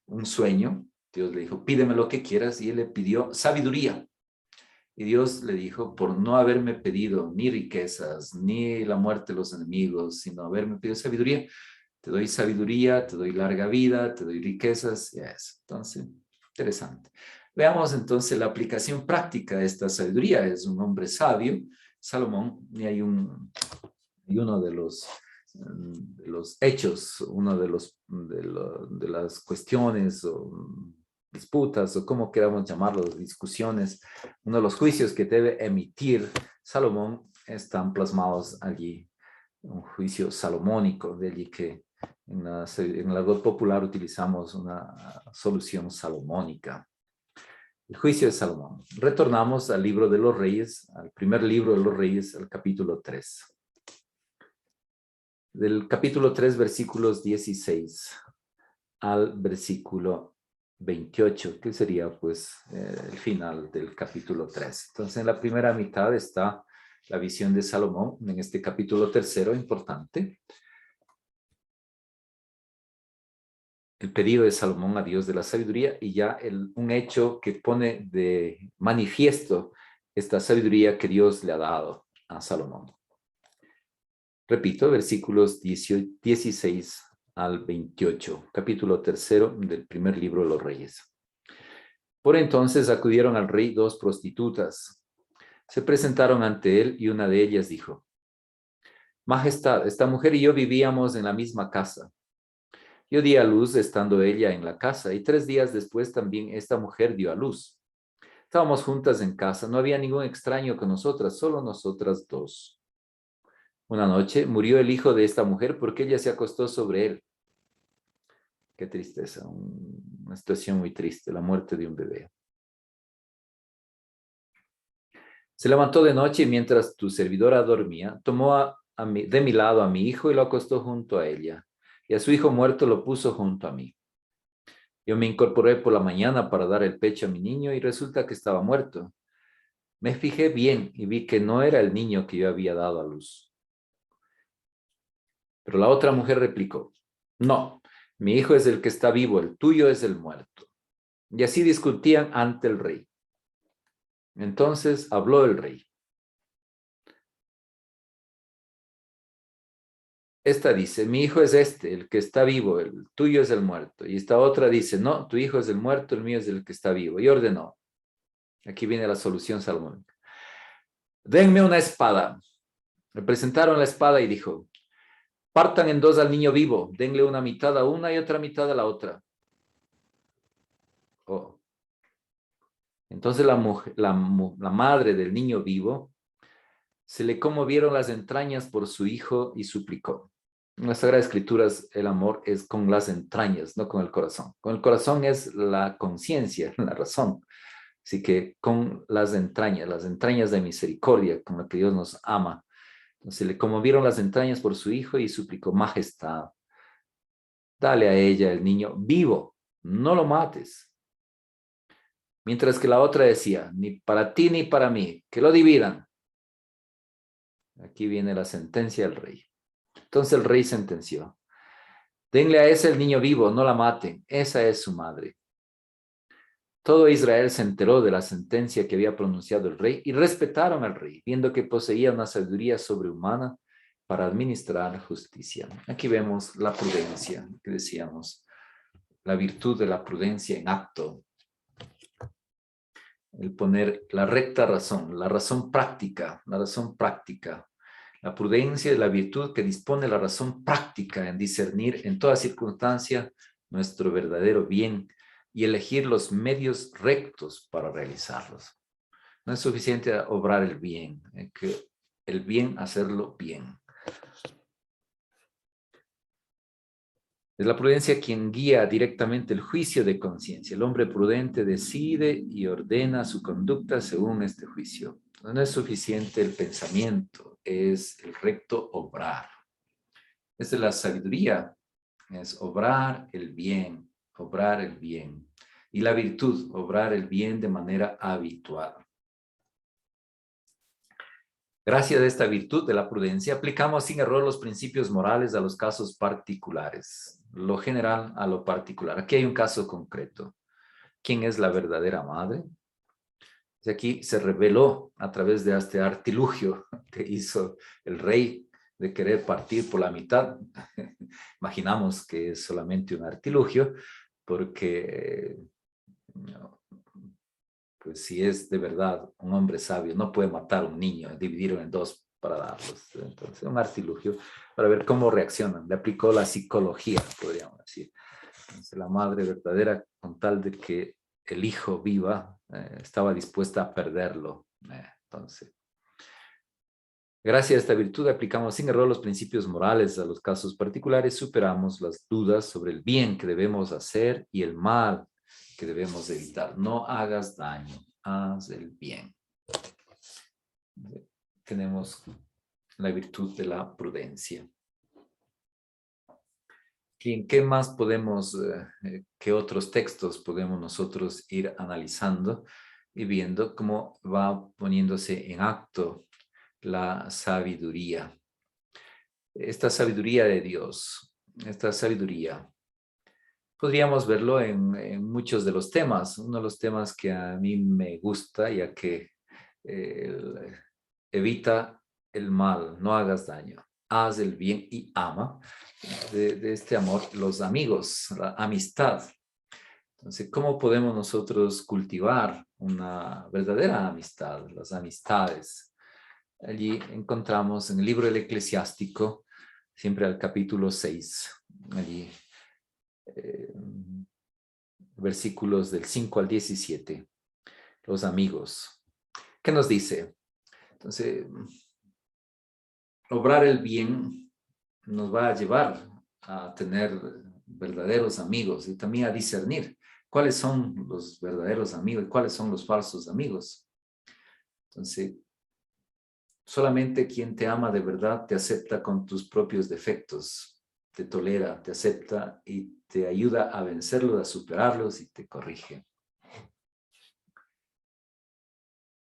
un sueño. Dios le dijo, pídeme lo que quieras, y él le pidió sabiduría. Y Dios le dijo, por no haberme pedido ni riquezas, ni la muerte de los enemigos, sino haberme pedido sabiduría, te doy sabiduría, te doy larga vida, te doy riquezas, y eso. Entonces, interesante. Veamos entonces la aplicación práctica de esta sabiduría. Es un hombre sabio, Salomón, y hay uno de los hechos, uno de las cuestiones o disputas, o como queramos llamarlo, discusiones, uno de los juicios que debe emitir Salomón están plasmados allí. Un juicio salomónico, de allí que en el argot popular utilizamos una solución salomónica. El juicio de Salomón. Retornamos al libro de los Reyes, al primer libro de los Reyes, al capítulo 3. Del capítulo 3, versículos 16 al versículo 28, que sería pues el final del capítulo 3. Entonces, en la primera mitad está la visión de Salomón, en este capítulo tercero, importante. El pedido de Salomón a Dios de la sabiduría, y ya un hecho que pone de manifiesto esta sabiduría que Dios le ha dado a Salomón. Repito, versículos 16 al 28, capítulo tercero del primer libro de los Reyes. Por entonces acudieron al rey dos prostitutas. Se presentaron ante él y una de ellas dijo, Majestad, esta mujer y yo vivíamos en la misma casa. Yo di a luz estando ella en la casa, y 3 días después también esta mujer dio a luz. Estábamos juntas en casa, no había ningún extraño con nosotras, solo nosotras dos. Una noche murió el hijo de esta mujer porque ella se acostó sobre él. Qué tristeza, una situación muy triste, la muerte de un bebé. Se levantó de noche y mientras tu servidora dormía, tomó de mi lado a mi hijo y lo acostó junto a ella. Y a su hijo muerto lo puso junto a mí. Yo me incorporé por la mañana para dar el pecho a mi niño y resulta que estaba muerto. Me fijé bien y vi que no era el niño que yo había dado a luz. Pero la otra mujer replicó, no, mi hijo es el que está vivo, el tuyo es el muerto. Y así discutían ante el rey. Entonces habló el rey. Esta dice, mi hijo es este, el que está vivo, el tuyo es el muerto. Y esta otra dice, no, tu hijo es el muerto, el mío es el que está vivo. Y ordenó. Aquí viene la solución salomónica. Denme una espada. Le presentaron la espada y dijo, partan en dos al niño vivo, denle una mitad a una y otra mitad a la otra. Oh. Entonces la madre del niño vivo se le conmovieron las entrañas por su hijo y suplicó. En las Sagradas Escrituras el amor es con las entrañas, no con el corazón. Con el corazón es la conciencia, la razón. Así que con las entrañas de misericordia con la que Dios nos ama. Entonces le conmovieron las entrañas por su hijo y suplicó, Majestad, dale a ella el niño vivo, no lo mates. Mientras que la otra decía, ni para ti ni para mí, que lo dividan. Aquí viene la sentencia del rey. Entonces el rey sentenció, denle a ese el niño vivo, no la maten, esa es su madre. Todo Israel se enteró de la sentencia que había pronunciado el rey y respetaron al rey, viendo que poseía una sabiduría sobrehumana para administrar justicia. Aquí vemos la prudencia, que decíamos, la virtud de la prudencia en acto. El poner la recta razón, la razón práctica, la razón práctica. La prudencia es la virtud que dispone la razón práctica en discernir en toda circunstancia nuestro verdadero bien y elegir los medios rectos para realizarlos. No es suficiente obrar el bien, que el bien hacerlo bien. Es la prudencia quien guía directamente el juicio de conciencia. El hombre prudente decide y ordena su conducta según este juicio. No es suficiente el pensamiento, es el recto obrar. Esta es la sabiduría, es obrar el bien, obrar el bien. Y la virtud, obrar el bien de manera habitual. Gracias a esta virtud de la prudencia, aplicamos sin error los principios morales a los casos particulares, lo general a lo particular. Aquí hay un caso concreto. ¿Quién es la verdadera madre? Aquí se reveló a través de este artilugio que hizo el rey de querer partir por la mitad. Imaginamos que es solamente un artilugio, porque pues si es de verdad un hombre sabio, no puede matar a un niño, dividirlo en dos para darlos. Entonces, un artilugio para ver cómo reaccionan. Le aplicó la psicología, podríamos decir. Entonces, la madre verdadera, con tal de que el hijo viva, estaba dispuesta a perderlo. Entonces, gracias a esta virtud aplicamos sin error los principios morales a los casos particulares, superamos las dudas sobre el bien que debemos hacer y el mal que debemos evitar. No hagas daño, haz el bien. Tenemos la virtud de la prudencia. ¿Y en qué más podemos, qué otros textos podemos nosotros ir analizando y viendo cómo va poniéndose en acto la sabiduría? Esta sabiduría de Dios, esta sabiduría, podríamos verlo en muchos de los temas. Uno de los temas que a mí me gusta, ya que evita el mal, no hagas daño, haz el bien y ama. De este amor, los amigos, la amistad. Entonces, ¿cómo podemos nosotros cultivar una verdadera amistad? Las amistades. Allí encontramos en el libro del Eclesiástico, siempre al capítulo 6, allí versículos del 5 al 17, los amigos. ¿Qué nos dice? Entonces, obrar el bien nos va a llevar a tener verdaderos amigos y también a discernir cuáles son los verdaderos amigos y cuáles son los falsos amigos. Entonces, solamente quien te ama de verdad te acepta con tus propios defectos, te tolera, te acepta y te ayuda a vencerlos, a superarlos y te corrige.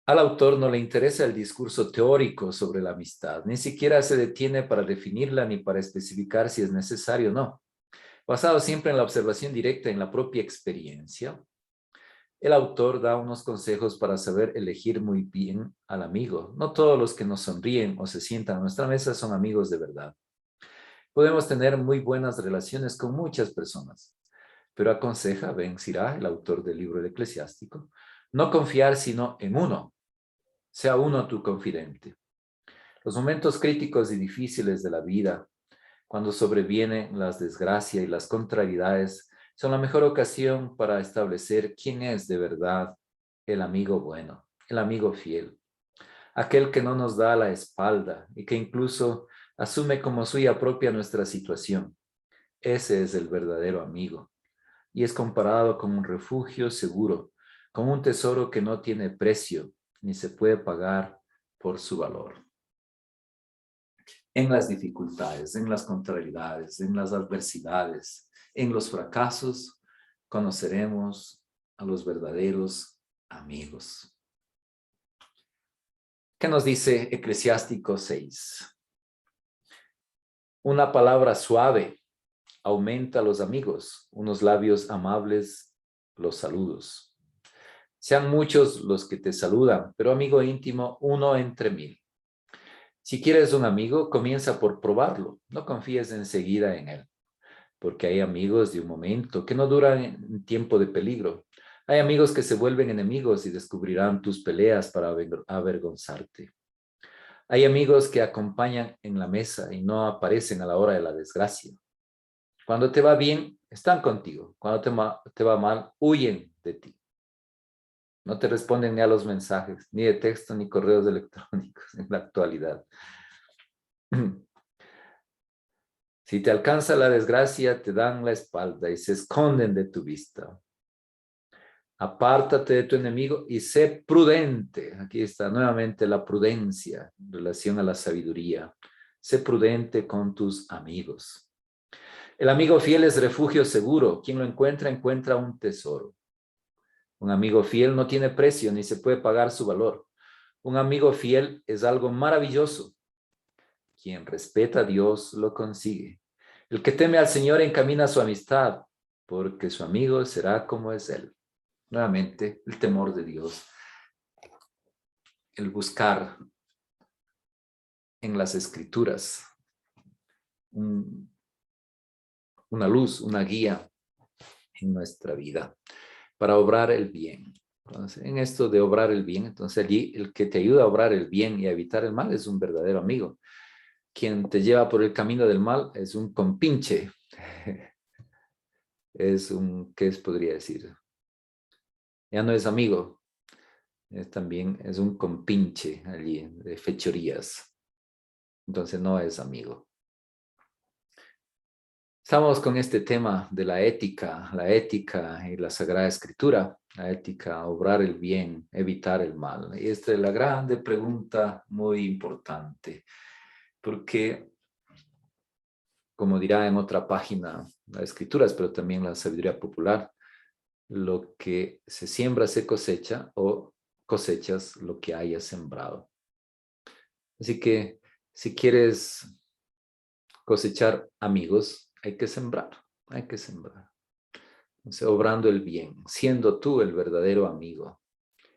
Al autor no le interesa el discurso teórico sobre la amistad, ni siquiera se detiene para definirla ni para especificar si es necesario o no. Basado siempre en la observación directa en la propia experiencia, el autor da unos consejos para saber elegir muy bien al amigo. No todos los que nos sonríen o se sientan a nuestra mesa son amigos de verdad. Podemos tener muy buenas relaciones con muchas personas, pero aconseja Ben Sirá, el autor del libro del Eclesiástico, no confiar sino en uno. Sea uno tu confidente. Los momentos críticos y difíciles de la vida, cuando sobrevienen las desgracias y las contrariedades, son la mejor ocasión para establecer quién es de verdad el amigo bueno, el amigo fiel. Aquel que no nos da la espalda y que incluso asume como suya propia nuestra situación. Ese es el verdadero amigo. Y es comparado con un refugio seguro, con un tesoro que no tiene precio ni se puede pagar por su valor. En las dificultades, en las contrariedades, en las adversidades, en los fracasos, conoceremos a los verdaderos amigos. ¿Qué nos dice Eclesiástico 6? Una palabra suave aumenta los amigos, unos labios amables los saludos. Sean muchos los que te saludan, pero amigo íntimo, uno entre 1000. Si quieres un amigo, comienza por probarlo. No confíes enseguida en él, porque hay amigos de un momento que no duran en tiempo de peligro. Hay amigos que se vuelven enemigos y descubrirán tus peleas para avergonzarte. Hay amigos que acompañan en la mesa y no aparecen a la hora de la desgracia. Cuando te va bien, están contigo. Cuando te va mal, huyen de ti. No te responden ni a los mensajes, ni de texto, ni correos electrónicos en la actualidad. Si te alcanza la desgracia, te dan la espalda y se esconden de tu vista. Apártate de tu enemigo y sé prudente. Aquí está nuevamente la prudencia en relación a la sabiduría. Sé prudente con tus amigos. El amigo fiel es refugio seguro. Quien lo encuentra, encuentra un tesoro. Un amigo fiel no tiene precio ni se puede pagar su valor. Un amigo fiel es algo maravilloso. Quien respeta a Dios lo consigue. El que teme al Señor encamina su amistad, porque su amigo será como es Él. Nuevamente, el temor de Dios. El buscar en las Escrituras una luz, una guía en nuestra vida para obrar el bien. Entonces, en esto de obrar el bien, entonces allí el que te ayuda a obrar el bien y a evitar el mal es un verdadero amigo. Quien te lleva por el camino del mal es un compinche. Es un, ¿qué podría decir? Ya no es amigo, también es un compinche allí de fechorías. Entonces no es amigo. Estamos con este tema de la ética y la Sagrada Escritura, la ética, obrar el bien, evitar el mal. Y esta es la grande pregunta muy importante, porque, como dirá en otra página, las Escrituras, pero también la sabiduría popular, lo que se siembra se cosecha o cosechas lo que hayas sembrado. Así que si quieres cosechar amigos, hay que sembrar. Entonces, obrando el bien, siendo tú el verdadero amigo,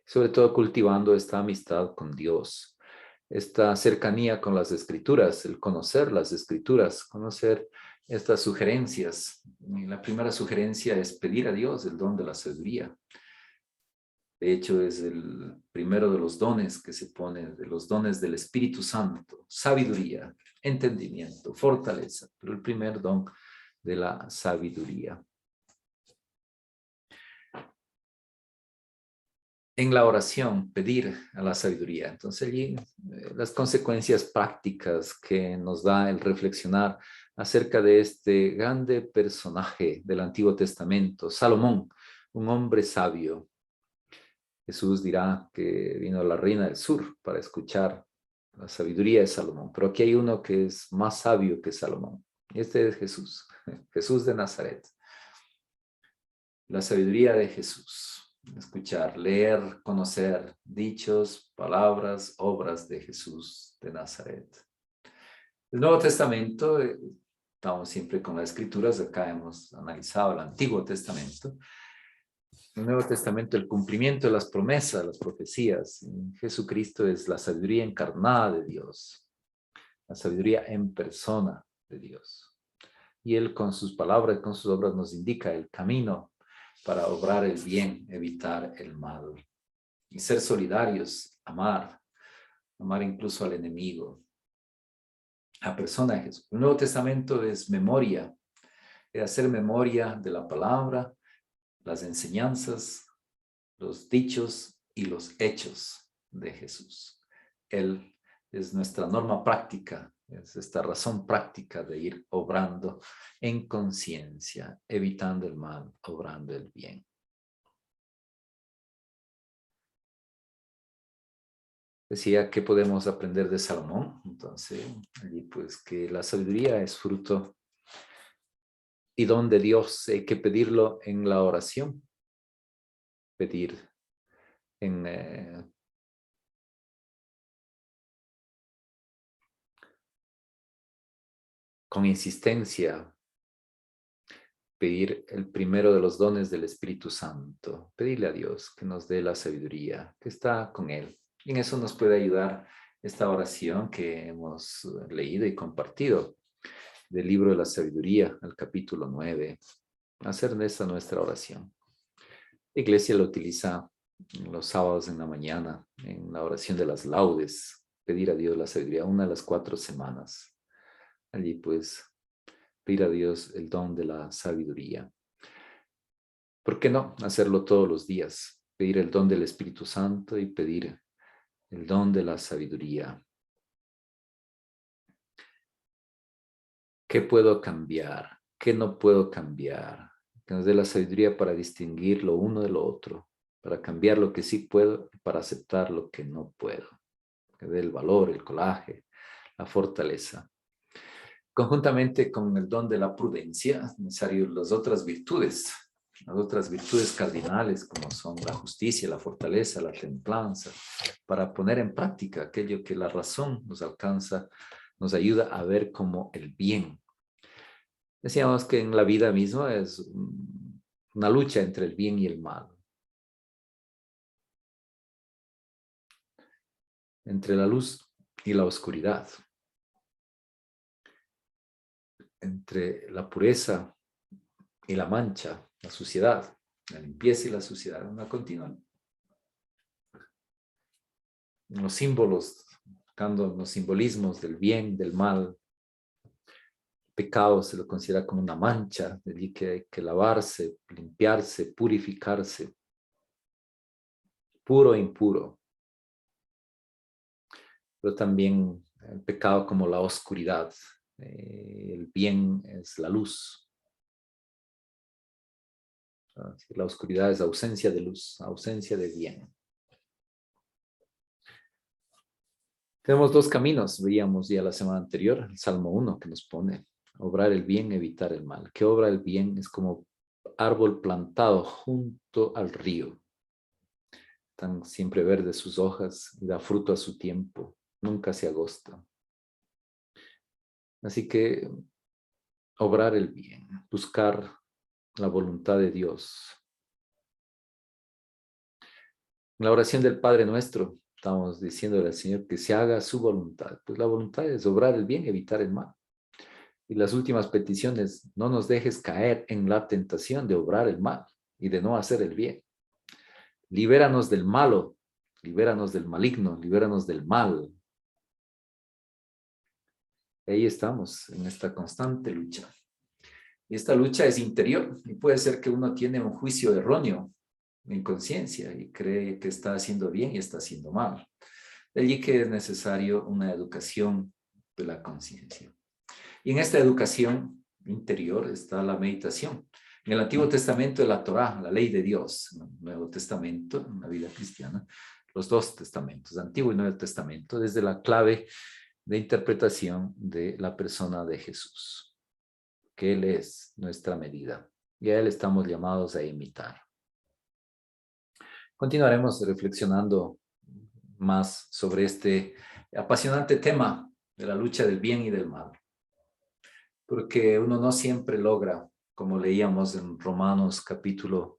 sobre todo cultivando esta amistad con Dios, esta cercanía con las Escrituras, el conocer las Escrituras, conocer estas sugerencias. Y la primera sugerencia es pedir a Dios el don de la sabiduría. De hecho, es el primero de los dones que se pone, de los dones del Espíritu Santo, sabiduría, entendimiento, fortaleza, pero el primer don de la sabiduría. En la oración, pedir a la sabiduría. Entonces, allí las consecuencias prácticas que nos da el reflexionar acerca de este grande personaje del Antiguo Testamento, Salomón, un hombre sabio. Jesús dirá que vino la reina del sur para escuchar la sabiduría de Salomón, pero aquí hay uno que es más sabio que Salomón. Y este es Jesús, Jesús de Nazaret. La sabiduría de Jesús. Escuchar, leer, conocer dichos, palabras, obras de Jesús de Nazaret. El Nuevo Testamento, estamos siempre con las Escrituras, acá hemos analizado el Antiguo Testamento. El Nuevo Testamento, el cumplimiento de las promesas, las profecías. Jesucristo es la sabiduría encarnada de Dios, la sabiduría en persona de Dios. Y Él con sus palabras, con sus obras nos indica el camino para obrar el bien, evitar el mal. Y ser solidarios, amar incluso al enemigo, a persona de Jesús. El Nuevo Testamento es memoria, es hacer memoria de la palabra, las enseñanzas, los dichos y los hechos de Jesús. Él es nuestra norma práctica, es esta razón práctica de ir obrando en conciencia, evitando el mal, obrando el bien. Decía que podemos aprender de Salomón, entonces, allí pues que la sabiduría es fruto y don de Dios, hay que pedirlo en la oración, pedir con insistencia, pedir el primero de los dones del Espíritu Santo, pedirle a Dios que nos dé la sabiduría, que está con Él. Y en eso nos puede ayudar esta oración que hemos leído y compartido del libro de la sabiduría, al capítulo 9, hacer de esta nuestra oración. La iglesia lo utiliza los sábados en la mañana, en la oración de las laudes, pedir a Dios la sabiduría, una de las 4 semanas. Allí pues pedir a Dios el don de la sabiduría. ¿Por qué no hacerlo todos los días? Pedir el don del Espíritu Santo y pedir el don de la sabiduría. ¿Qué puedo cambiar? ¿Qué no puedo cambiar? Que nos dé la sabiduría para distinguir lo uno de lo otro, para cambiar lo que sí puedo y para aceptar lo que no puedo. Que dé el valor, el coraje, la fortaleza. Conjuntamente con el don de la prudencia, es necesario las otras virtudes cardinales como son la justicia, la fortaleza, la templanza, para poner en práctica aquello que la razón nos alcanza, nos ayuda a ver como el bien. Decíamos que en la vida misma es una lucha entre el bien y el mal. Entre la luz y la oscuridad. Entre la pureza y la mancha, la suciedad, la limpieza y la suciedad, una continua. Los símbolos, buscando los simbolismos del bien, del mal. Pecado se lo considera como una mancha, de allí que hay que lavarse, limpiarse, purificarse. Puro e impuro. Pero también el pecado como la oscuridad. El bien es la luz. La oscuridad es ausencia de luz, ausencia de bien. Tenemos dos caminos, veíamos ya la semana anterior, el Salmo 1 que nos pone, obrar el bien, evitar el mal. Que obra el bien es como árbol plantado junto al río. Están siempre verdes sus hojas y da fruto a su tiempo, nunca se agosta. Así que obrar el bien, buscar la voluntad de Dios. En la oración del Padre Nuestro, estamos diciéndole al Señor que se haga su voluntad. Pues la voluntad es obrar el bien, evitar el mal. Y las últimas peticiones, no nos dejes caer en la tentación de obrar el mal y de no hacer el bien. Libéranos del malo, libéranos del maligno, libéranos del mal. Ahí estamos, en esta constante lucha. Y esta lucha es interior y puede ser que uno tiene un juicio erróneo en conciencia y cree que está haciendo bien y está haciendo mal. De allí que es necesario una educación de la conciencia. Y en esta educación interior está la meditación. En el Antiguo Testamento es la Torá, la ley de Dios. En el Nuevo Testamento, en la vida cristiana, los dos testamentos, Antiguo y Nuevo Testamento, desde la clave de interpretación de la persona de Jesús, que Él es nuestra medida y a Él estamos llamados a imitar. Continuaremos reflexionando más sobre este apasionante tema de la lucha del bien y del mal, porque uno no siempre logra, como leíamos en Romanos capítulo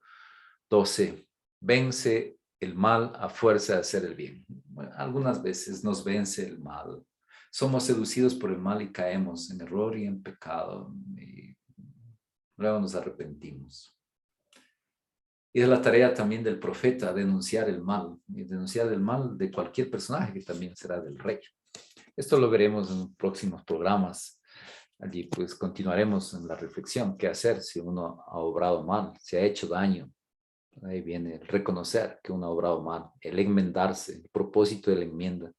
12, vence el mal a fuerza de hacer el bien. Bueno, algunas veces nos vence el mal. Somos seducidos por el mal y caemos en error y en pecado. Y luego nos arrepentimos. Y es la tarea también del profeta denunciar el mal. Y denunciar el mal de cualquier personaje que también será del rey. Esto lo veremos en próximos programas. Allí pues continuaremos en la reflexión. ¿Qué hacer si uno ha obrado mal? Si ha hecho daño. Ahí viene el reconocer que uno ha obrado mal. El enmendarse. El propósito de la enmienda.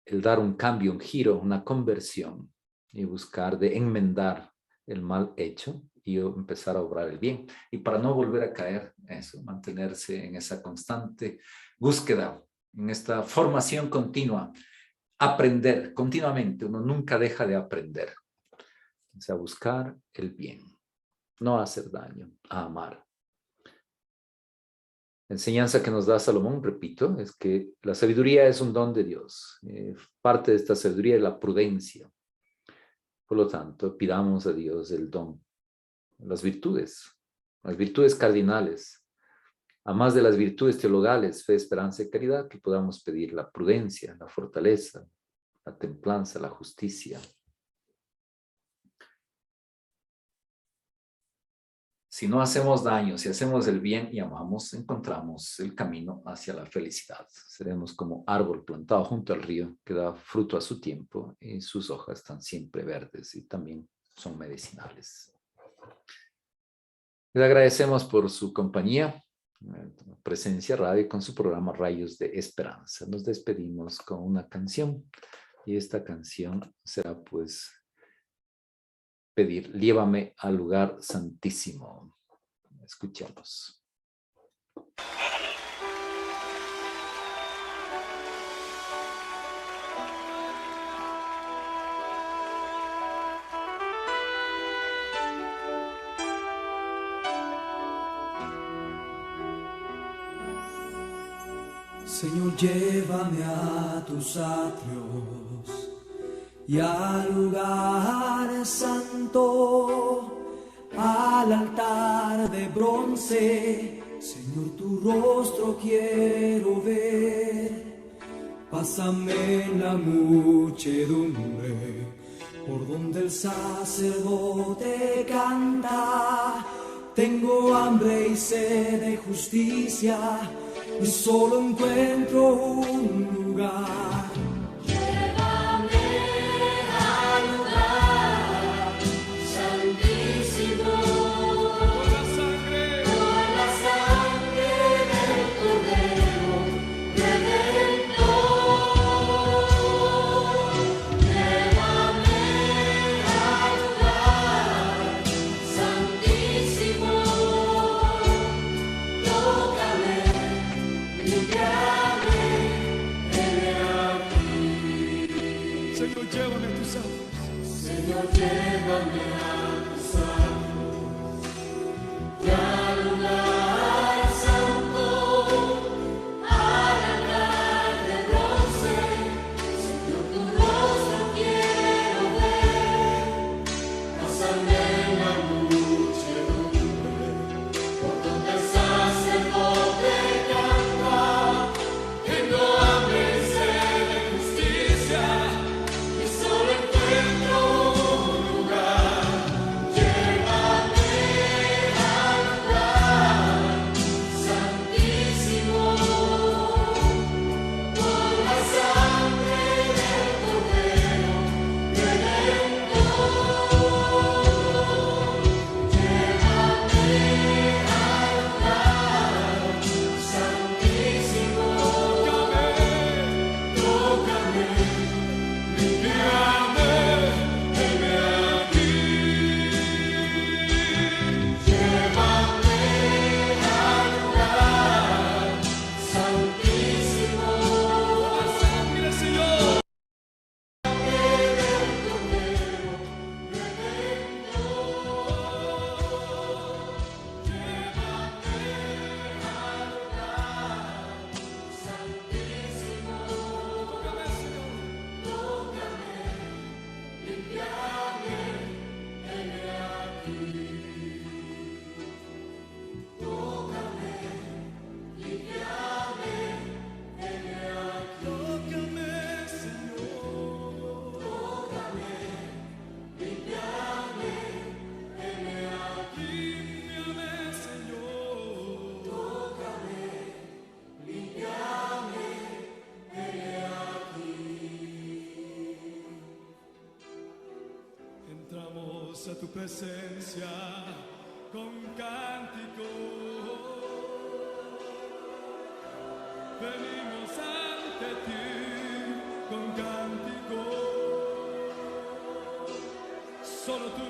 El dar un cambio, un giro, una conversión. Y buscar de enmendar el mal hecho y empezar a obrar el bien. Y para no volver a caer, eso, mantenerse en esa constante búsqueda, en esta formación continua, aprender continuamente, uno nunca deja de aprender. O sea, buscar el bien, no hacer daño, a amar. La enseñanza que nos da Salomón, repito, es que la sabiduría es un don de Dios. Parte de esta sabiduría es la prudencia. Por lo tanto, pidamos a Dios el don, las virtudes cardinales, a más de las virtudes teologales, fe, esperanza y caridad, que podamos pedir la prudencia, la fortaleza, la templanza, la justicia. Si no hacemos daño, si hacemos el bien y amamos, encontramos el camino hacia la felicidad. Seremos como árbol plantado junto al río que da fruto a su tiempo y sus hojas están siempre verdes y también son medicinales. Les agradecemos por su compañía, Presencia Radio con su programa Rayos de Esperanza. Nos despedimos con una canción y esta canción será pues pedir, llévame al lugar santísimo. Escuchemos. Señor, llévame a tus atrios y al lugar santo, al altar de bronce. Señor, tu rostro quiero ver. Pásame en la muchedumbre, por donde el sacerdote canta. Tengo hambre y sed de justicia, y solo encuentro un lugar. Llévame al lugar santísimo, por la sangre del Cordero Redentor. Llévame al lugar santísimo, tócame. Señor, llévame a tus aguas. Señor, llévame a tus aguas y al lugar santo, al altar de bronce. Señor, tu rostro quiero ver. Pásame en la muchedumbre, por donde el sacerdote canta. Tengo hambre y sed de justicia, y solo encuentro un lugar. Llévame al lugar santísimo, por la sangre del Cordero Redentor. Llévame al lugar santísimo, tócame, limpiame, heme aquí. Llévame al lugar santísimo, La sangre, Señor. Tócame, Señor. Límpiame, Señor. Entramos a tu presencia con cántico. Venimos ante ti con cántico. Solo tú